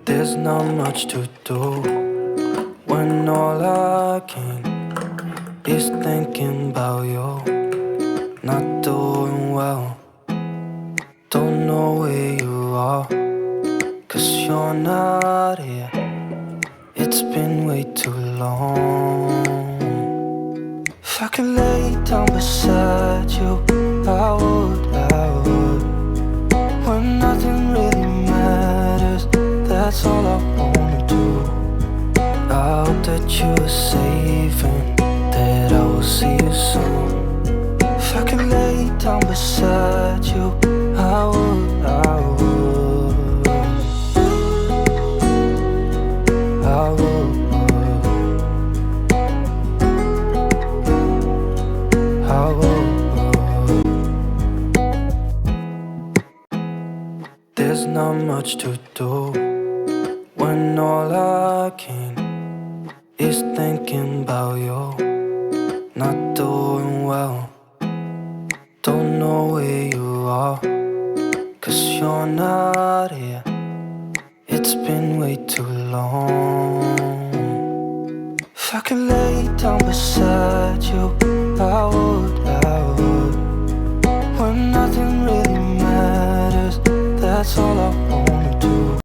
There's not much to do when all I can is thinking about you. Not doing well, don't know where you are, 'cause you're not here. It's been way too long. If I could lay down beside you, I would, when nothing really matters. That's all I wanna do. I hope that you are safe and that I will see you soon. If I could lay down beside you, I would, I would, I would, I would. There's not much to do when all I can is thinking about you. Not doing well, don't know where you are, 'cause you're not here. It's been way too long. If I could lay down beside you, I would, when nothing really matters. That's all I want.